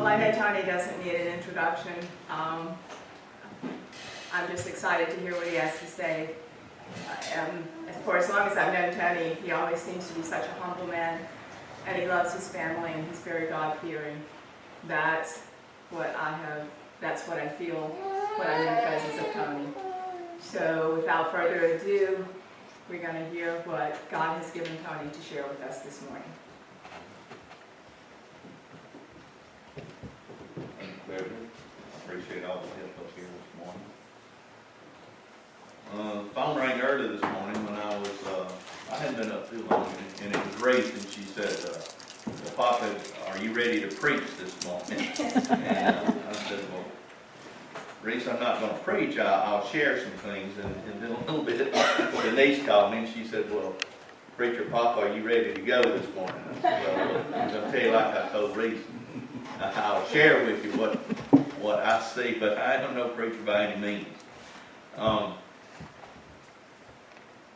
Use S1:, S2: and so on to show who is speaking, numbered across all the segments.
S1: Well, I know Tony doesn't need an introduction. I'm just excited to hear what he has to say. For as long as I've known Tony, he always seems to be such a humble man, and he loves his family, and he's very God-fearing. That's what I feel when I'm in the presence of Tony. So without further ado, we're going to hear what God has given Tony to share with us this morning.
S2: Thank you, Beverly. I appreciate all the help up here this morning. Phone rang early this morning when I hadn't been up too long, and it was Reese, and she said, well, Papa, are you ready to preach this morning? And I said, well, Reese, I'm not going to preach. I'll share some things. And then a little bit, Denise called me, and she said, well, Preacher Papa, are you ready to go this morning? I said, well, I'm going to tell you like I told Reese. I'll share with you what I see, but I don't know preacher by any means.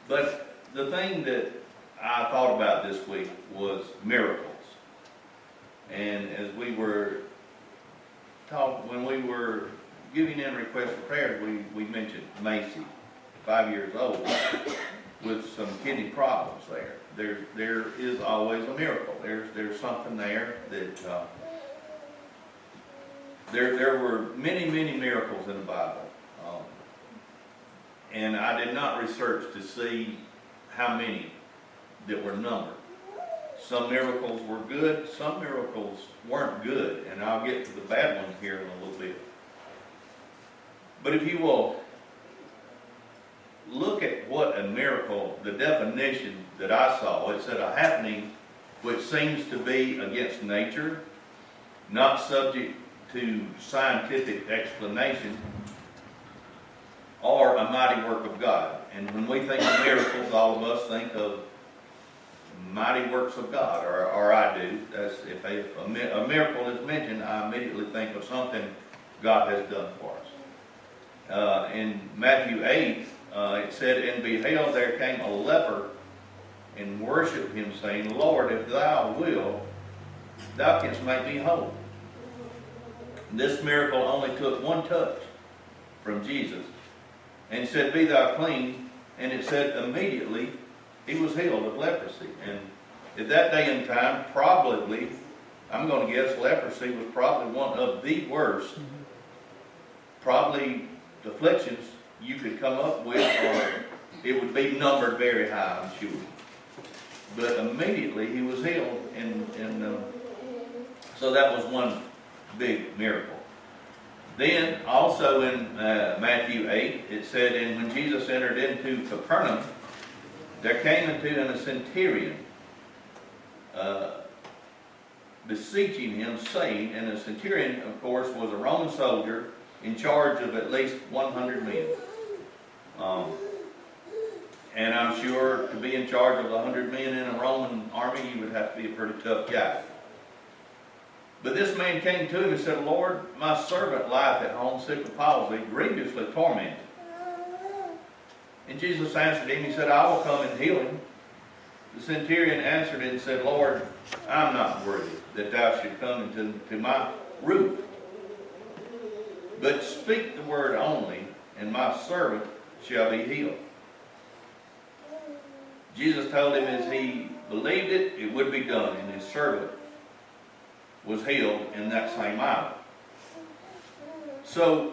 S2: But the thing that I thought about this week was miracles. And as we were when we were giving in requests for prayers, we mentioned Macy, 5 years old, with some kidney problems there. There is always a miracle. There's something there that there were many miracles in the Bible. And I did not research to see how many that were numbered. Some miracles were good, some miracles weren't good, and I'll get to the bad ones here in a little bit. But if you will look at what a miracle, the definition that I saw, it said a happening which seems to be against nature, not subject to scientific explanation, or a mighty work of God. And when we think of miracles, all of us think of mighty works of God, or I do. That's if a miracle is mentioned, I immediately think of something God has done for us. In Matthew 8, it said, and beheld, there came a leper and worshipped him, saying, Lord, if thou wilt, thou canst make me whole. This miracle only took one touch from Jesus, and said, be thou clean. And it said immediately he was healed of leprosy. And at that day and time, probably, I'm going to guess leprosy was probably one of the worst, probably afflictions you could come up with, or it would be numbered very high, I'm sure. But immediately he was healed, and so that was one big miracle. Then also in Matthew 8, it said, and when Jesus entered into Capernaum, there came unto him a centurion, beseeching him, saying, and the centurion, of course, was a Roman soldier in charge of at least 100 men. And I'm sure to be in charge of 100 men in a Roman army, you would have to be a pretty tough guy. But this man came to him and said, Lord, my servant lieth at home sick with palsy, grievously tormented. And Jesus answered him, he said, I will come and heal him. The centurion answered and said, Lord, I'm not worthy that thou should come into my roof. But speak the word only, and my servant shall be healed. Jesus told him as he believed it, it would be done, and his servant was healed in that same hour. So,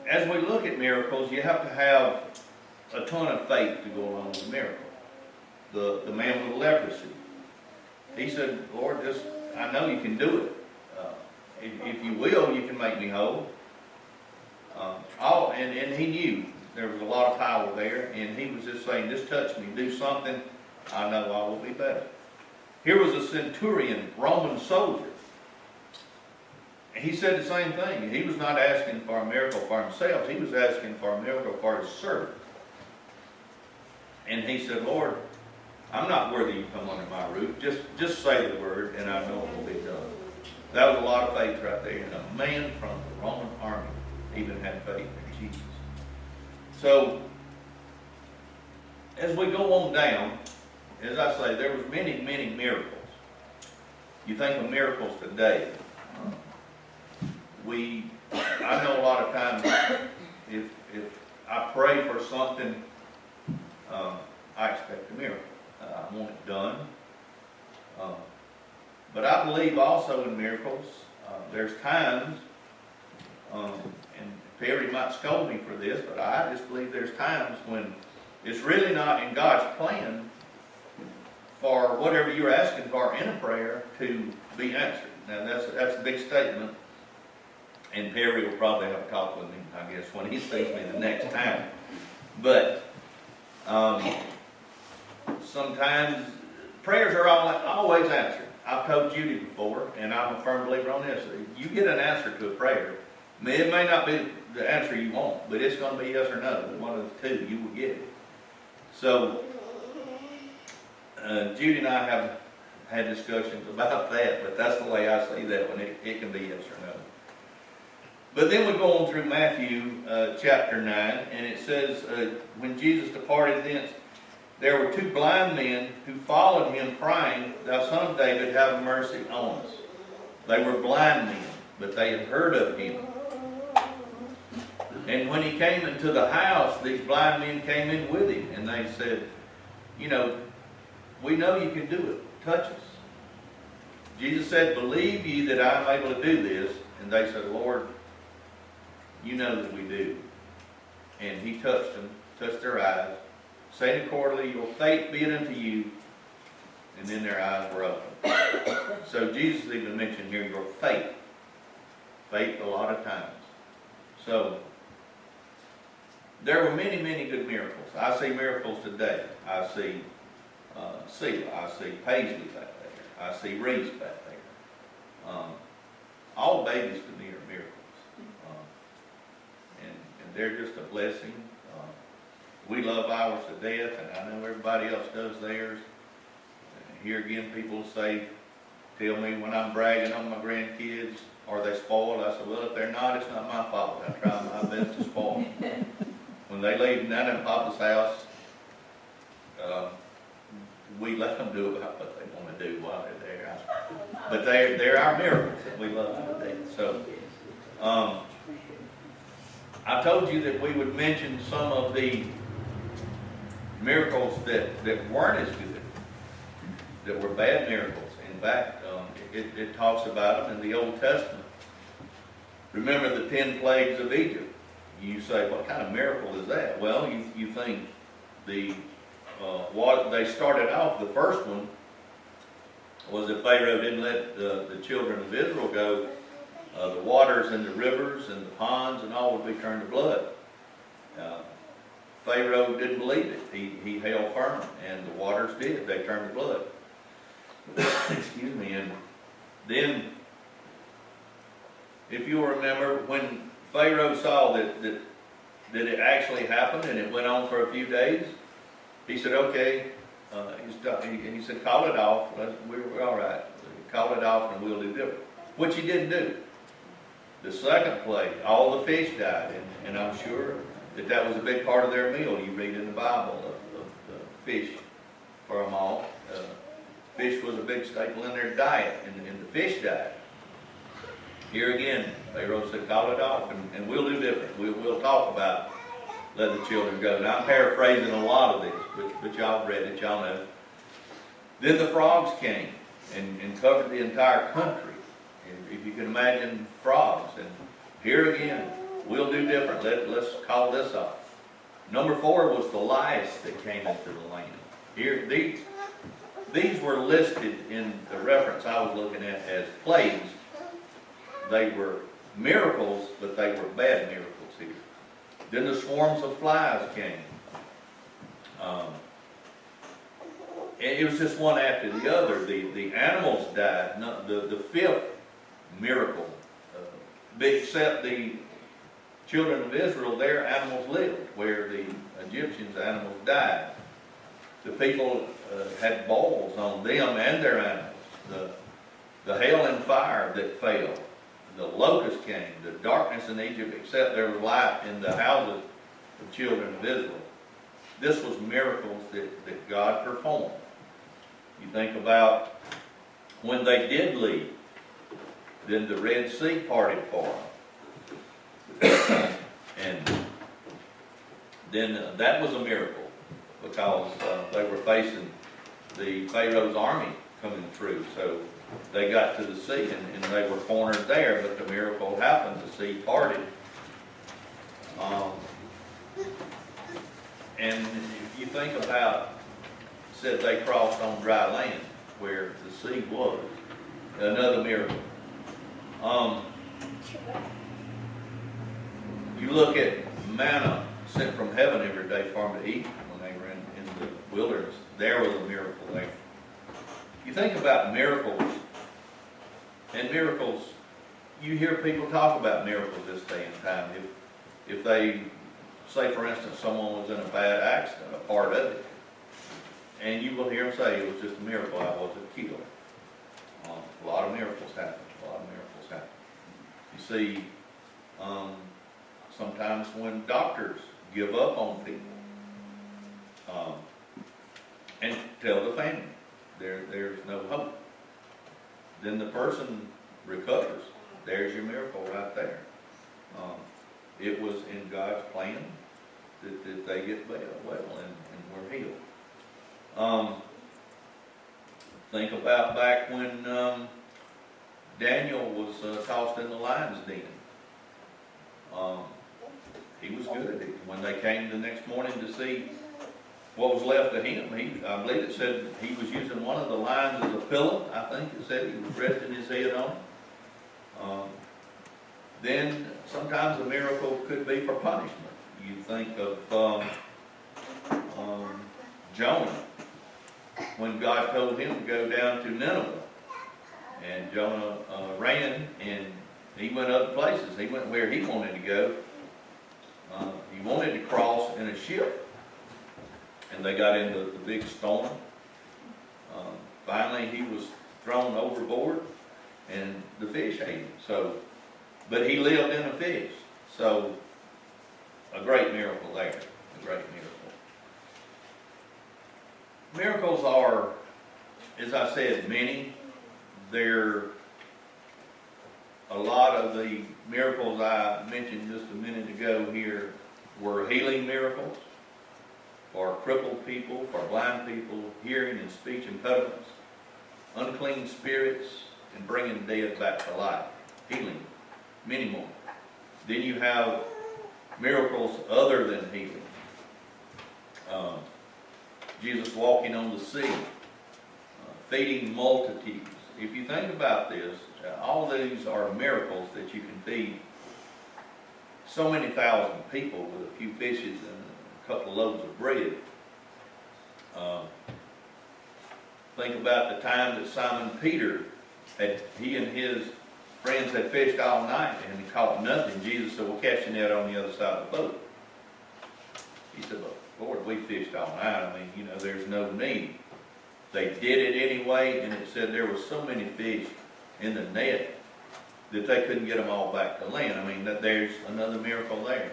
S2: as we look at miracles, you have to have a ton of faith to go along with a miracle. The man with leprosy, he said, Lord, I know you can do it. If you will, you can make me whole. And he knew there was a lot of power there, and he was just saying, just touch me, do something, I know I will be better. Here was a centurion, Roman soldier. He said the same thing. He was not asking for a miracle for himself. He was asking for a miracle for his servant. And he said, Lord, I'm not worthy you come under my roof. Just say the word, and I know it will be done. That was a lot of faith right there. And a man from the Roman army even had faith in Jesus. So, as we go on down, as I say, there was many miracles. You think of miracles today. I know a lot of times if I pray for something, I expect a miracle. I want it done. But I believe also in miracles. There's times, and Perry might scold me for this, but I just believe there's times when it's really not in God's plan for whatever you're asking for in a prayer to be answered. Now that's a big statement, and Perry will probably have a talk with me, I guess, when he sees me the next time. But sometimes prayers are always answered. I've told Judy before, and I'm a firm believer on this. You get an answer to a prayer. It may not be the answer you want, but it's going to be yes or no. One of the two, you will get it. So, Judy and I have had discussions about that, but that's the way I see that one. It can be yes or no. But then we go on through Matthew chapter 9, and it says, when Jesus departed thence, there were two blind men who followed him, crying, Thou Son of David, have mercy on us. They were blind men, but they had heard of him. And when he came into the house, these blind men came in with him, and they said, we know you can do it. Touch us. Jesus said, Believe ye that I am able to do this? And they said, Lord, you know that we do. And he touched them, touched their eyes, saying accordingly, Your faith be it unto you. And then their eyes were opened. So Jesus even mentioned here your faith. Faith a lot of times. So there were many, many good miracles. I see miracles today. I see Sheila. I see Paisley back there. I see Reese back there. All babies to me are miracles. And they're just a blessing. We love ours to death, and I know everybody else does theirs. And here again, people tell me when I'm bragging on my grandkids, are they spoiled? I said, well, if they're not, it's not my fault. I try my best to spoil them. When they leave down in Papa's house, we let them do about what they want to do while they're there. But they're our miracles that we love to death. So, I told you that we would mention some of the miracles that weren't as good, that were bad miracles. In fact, it talks about them in the Old Testament. Remember the 10 plagues of Egypt. You say, what kind of miracle is that? Well, you think what they started off, the first one was that Pharaoh didn't let the children of Israel go. The waters and the rivers and the ponds and all would be turned to blood. Pharaoh didn't believe it. He held firm, and the waters did. They turned to blood. Excuse me. And then, if you'll remember, when Pharaoh saw that it actually happened and it went on for a few days, he said, okay, he said, call it off. We're all right. Call it off and we'll do different. Which he didn't do. The second plague, all the fish died, and I'm sure that was a big part of their meal. You read in the Bible of fish for them all. Fish was a big staple in their diet, and the fish died. Here again, Pharaoh said, call it off, and we'll do different. We'll talk about letting the children go. Now, I'm paraphrasing a lot of this, but y'all read it, y'all know. Then the frogs came and covered the entire country. If you can imagine frogs. And here again, we'll do different. Let's call this off. Number 4 was the lice that came into the land. Here, these were listed in the reference I was looking at as plagues. They were miracles, but they were bad miracles here. Then the swarms of flies came. It was just one after the other. The animals died. The 5th miracle, except the children of Israel, their animals lived, where the Egyptians' animals died. The people had boils on them and their animals. The hail and fire that fell. The locust came. The darkness in Egypt, except there was light in the houses of children of Israel. This was miracles that God performed. You think about when they did leave, then the Red Sea parted for them. And then that was a miracle because they were facing the Pharaoh's army coming through. So they got to the sea and they were cornered there, but the miracle happened. The sea parted. And if you think about, said they crossed on dry land where the sea was, another miracle. You look at manna sent from heaven every day for them to eat when they were in the wilderness. There was a miracle there. You think about miracles, and miracles, you hear people talk about miracles this day and time. If they, say for instance, someone was in a bad accident, a part of it, and you will hear them say, it was just a miracle, I wasn't killed. A lot of miracles happen. A lot of miracles happen. You see, sometimes when doctors give up on people and tell the family there's no hope, then the person recovers. There's your miracle right there. It was in God's plan that they get well and we're healed. Think about back when Daniel was tossed in the lion's den. He was good. When they came the next morning to see what was left of him, I believe it said he was using one of the lions as a pillow. I think it said he was resting his head on it. Then sometimes a miracle could be for punishment. You think of Jonah, when God told him to go down to Nineveh. And Jonah ran, and he went other places. He went where he wanted to go. He wanted to cross in a ship. And they got into the big storm. Finally, he was thrown overboard, and the fish ate him. But he lived in a fish. So, a great miracle there. A great miracle. Miracles are, as I said, many. They're a lot of the miracles I mentioned just a minute ago here were healing miracles for crippled people, for blind people, hearing and speech impediments, unclean spirits, and bringing the dead back to life. Healing. Many more. Then you have miracles other than healing. Jesus walking on the sea, feeding multitudes. If you think about this, all these are miracles that you can feed so many thousand people with a few fishes and a couple of loaves of bread. Think about the time that Simon Peter, he and his friends had fished all night and he caught nothing. Jesus said, well, cast your net on the other side of the boat. He said, well, Lord, we fished all night. I mean, there's no need. They did it anyway, and it said there was so many fish in the net that they couldn't get them all back to land. I mean, there's another miracle there.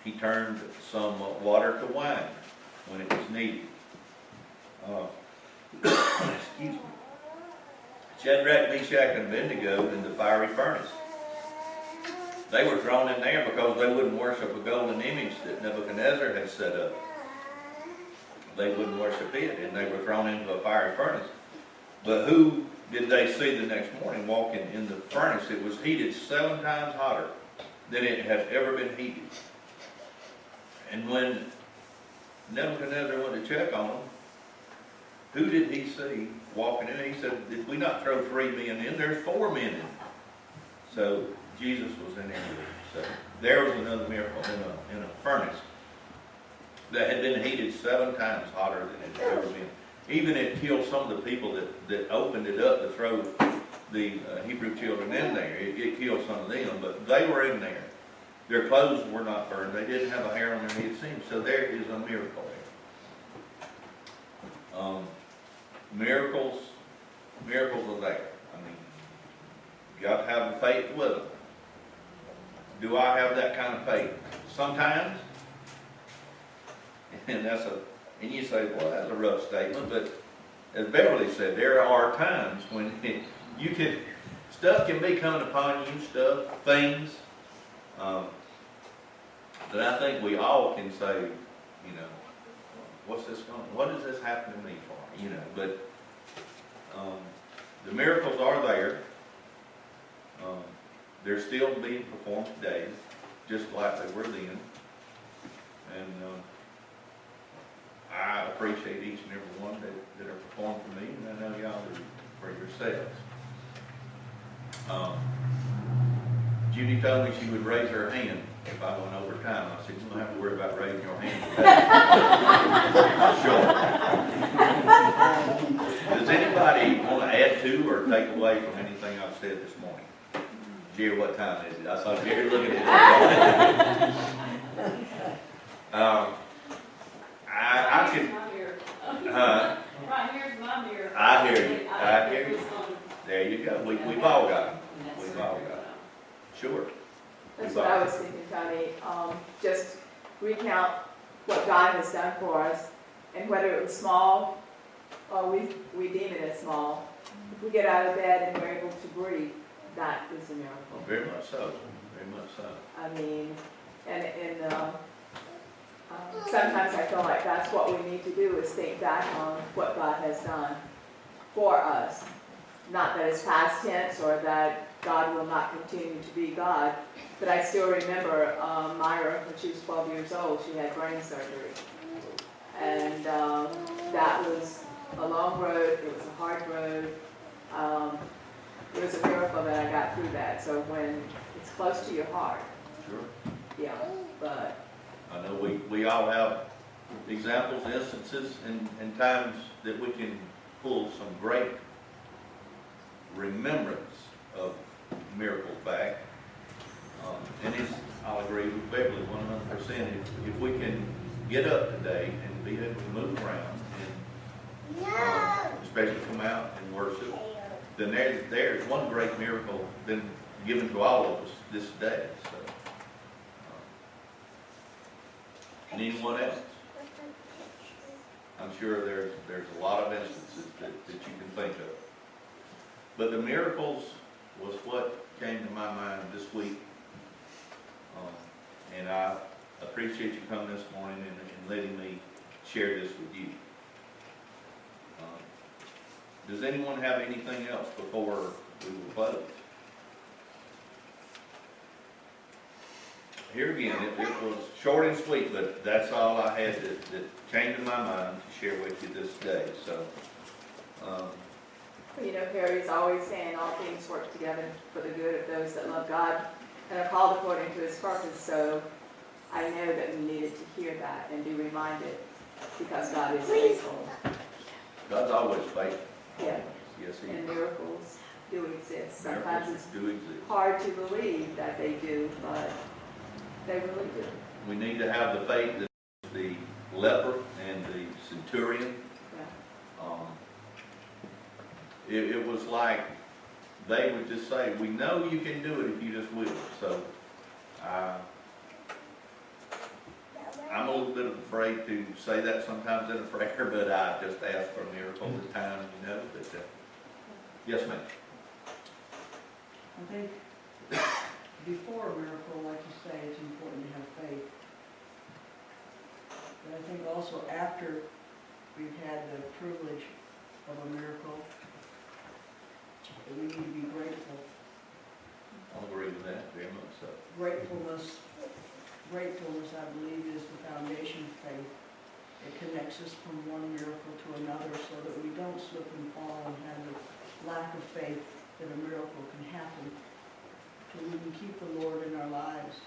S2: He turned some water to wine when it was needed. Excuse me. Shadrach, Meshach, and Abednego in the fiery furnace. They were thrown in there because they wouldn't worship a golden image that Nebuchadnezzar had set up. They wouldn't worship it, and they were thrown into a fiery furnace. But who did they see the next morning walking in the furnace? It was heated 7 times hotter than it had ever been heated. And when Nebuchadnezzar went to check on them, who did he see walking in? He said, did we not throw 3 men in? There's 4 men in. So Jesus was in there. So there was another miracle in a furnace that had been heated 7 times hotter than it had ever been. Even it killed some of the people that opened it up to throw the Hebrew children in there. It killed some of them, but they were in there. Their clothes were not burned. They didn't have a hair on their head seam. So there is a miracle there. Miracles are there. I mean, you got to have the faith with them. Do I have that kind of faith? Sometimes. And you say, well, that's a rough statement, but as Beverly said, there are times when you can stuff can be coming upon you, things, that I think we all can say, you know, what does this happen to me for? You know, but the miracles are there. They're still being performed today, just like they were then. And I appreciate each and every one that are performed for me, and I know y'all do for yourselves. Judy told me she would raise her hand if I went over time. I said, you don't have to worry about raising your hand. Sure. Does anybody want to add to or take away from anything I've said this morning? Jerry, what time is it? I saw Jerry looking at it. I could.
S3: Right here's my mirror.
S2: I hear you. I hear you. There you go. We've all got it. We've all got it. Sure.
S1: That's what I was thinking, Tony. Just recount what God has done for us, and whether it was small, or we deem it as small. If we get out of bed and we're able to breathe, that is a miracle.
S2: Very much so. Very much so.
S1: I mean, and sometimes I feel like that's what we need to do, is think back on what God has done for us. Not that it's past tense or that God will not continue to be God, but I still remember Myra, when she was 12 years old, she had brain surgery. And that was a long road, it was a hard road. It was a miracle that I got through that. So when it's close to your heart,
S2: Sure.
S1: yeah, but.
S2: I know we all have examples, instances, and times that we can pull some great remembrance of miracles back. And I'll agree with Beverly 100%. If we can get up today and be able to move around, and especially come out and worship, then there's one great miracle been given to all of us this day. So, and anyone else? I'm sure there's a lot of instances that you can think of. But the miracles was what came to my mind this week. And I appreciate you coming this morning and letting me share this with you. Does anyone have anything else before we will close? Here again, it was short and sweet, but that's all I had that came to my mind to share with you this day. So,
S1: You know, Perry's always saying all things work together for the good of those that love God and are called according to His purpose. So I know that we needed to hear that and be reminded, because God is faithful.
S2: God's always faithful.
S1: Yeah.
S2: Yes, He
S1: And
S2: is.
S1: miracles do exist. Sometimes
S2: Miracles
S1: it's
S2: do exist.
S1: hard to believe that they do, but they really do.
S2: We need to have the faith that the leper and the centurion.
S1: Yeah.
S2: It was like they would just say, we know you can do it if you just will. So I'm a little bit afraid to say that sometimes in a prayer, but I just ask for a miracle at the time, you know. But, yes, ma'am.
S4: I think before a miracle, like you say, it's important to have faith. But I think also after we've had the privilege of a miracle, that we need to be grateful.
S2: I'll agree with that, very much so.
S4: Gratefulness, I believe, is the foundation of faith. It connects us from one miracle to another so that we don't slip and fall and have the lack of faith that a miracle can happen, so we can keep the Lord in our lives.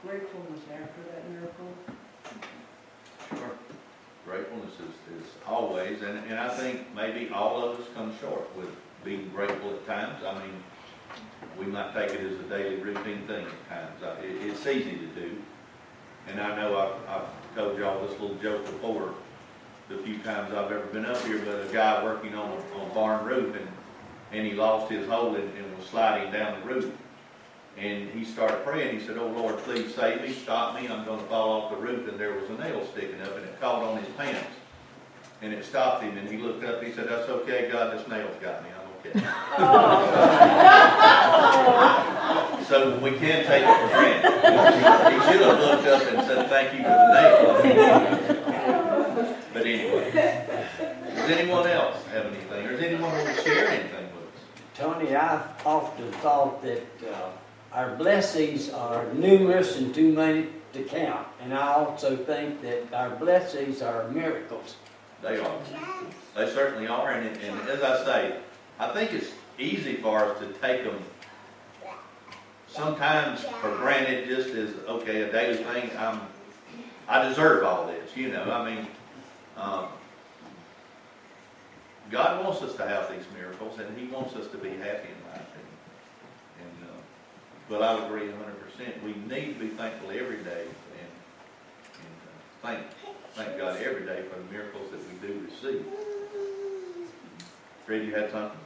S4: Gratefulness after that miracle.
S2: Sure. Gratefulness is always, and I think maybe all of us come short with being grateful at times. I mean, we might take it as a daily routine thing at times. It's easy to do. And I know I've told y'all this little joke before, the few times I've ever been up here, but a guy working on a barn roof, and he lost his hold and was sliding down the roof. And he started praying. He said, "Oh Lord, please save me, stop me. I'm going to fall off the roof." And there was a nail sticking up, and it caught on his pants. And it stopped him, and he looked up, he said, "That's okay, God, this nail's got me, I'm okay." So we can take it for granted. He should have looked up and said, "Thank you for the nail." But anyway, does anyone else have anything, or does anyone want to share anything with us?
S5: Tony, I've often thought that our blessings are numerous and too many to count. And I also think that our blessings are miracles.
S2: They are. They certainly are, and as I say, I think it's easy for us to take them sometimes for granted, just as, okay, a daily thing. I deserve all this, you know. I mean, God wants us to have these miracles, and He wants us to be happy, in my opinion. And but I would agree 100%. We need to be thankful every day, and thank God every day for the miracles that we do receive. Fred, you had something?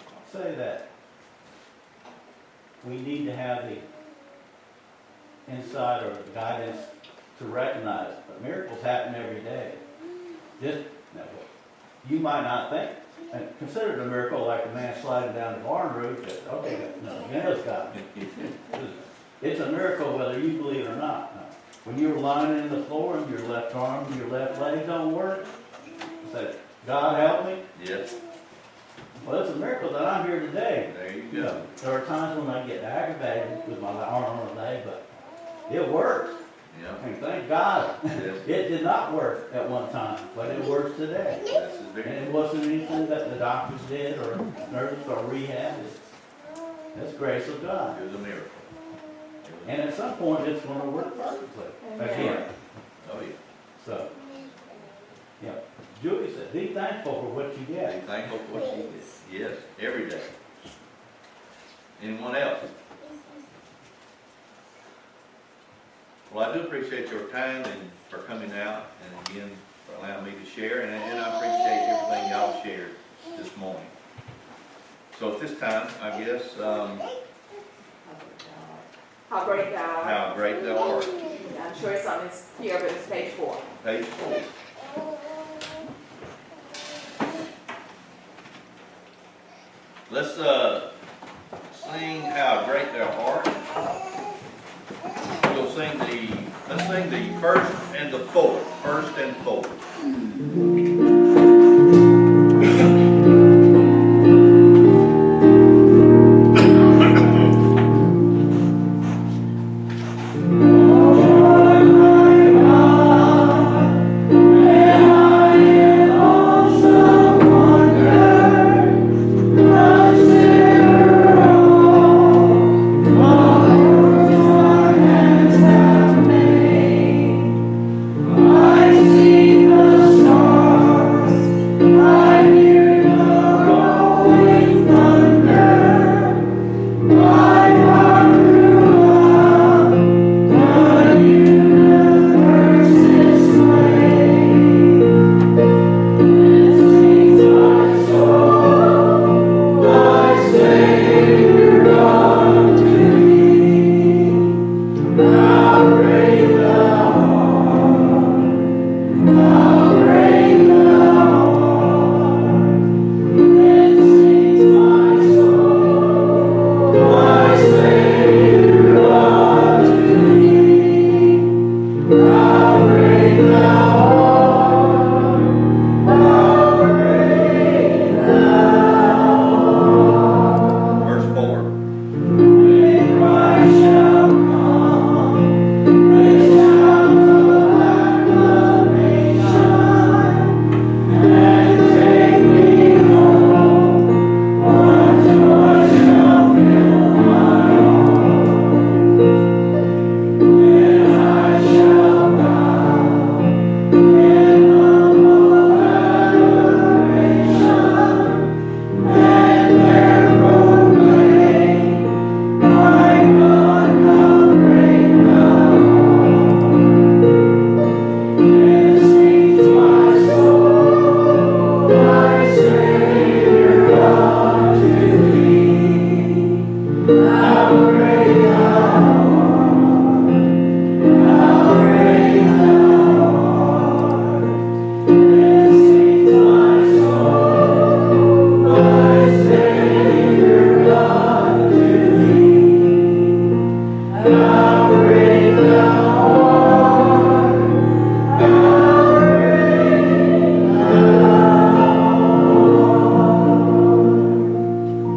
S6: I'll say that we need to have the insight or the guidance to recognize that miracles happen every day. Just, you might not think, and consider it a miracle like a man sliding down the barn roof, that, okay, no, God's got me. It's a miracle whether you believe it or not. When you're lying in the floor and your left arm and your left leg don't work, you say, "God help me."
S2: Yes.
S6: Well, it's a miracle that I'm here today.
S2: There you
S6: You
S2: go.
S6: know, there are times when I get aggravated with my arm or leg, but it works.
S2: Yeah.
S6: And thank God,
S2: Yes.
S6: it did not work at one time, but it works today.
S2: This is
S6: And
S2: very.
S6: it wasn't anything that the doctors did or nurses or rehab. That's grace of God.
S2: It was a miracle.
S6: And at some point, it's going to work perfectly again.
S2: Oh, yeah.
S6: So, yeah. Julie said, be thankful for what you
S2: Be
S6: get.
S2: thankful for what you get. Yes, every day. Anyone else? Well, I do appreciate your time and for coming out, and again, for allowing me to share, and I appreciate everything y'all shared this morning. So at this time, I guess,
S1: How great thou art.
S2: how great thou art.
S1: I'm sure it's on this here, but it's page 4.
S2: Page 4. Let's sing How Great Thou Art. We'll sing let's sing the first and the fourth. First and fourth.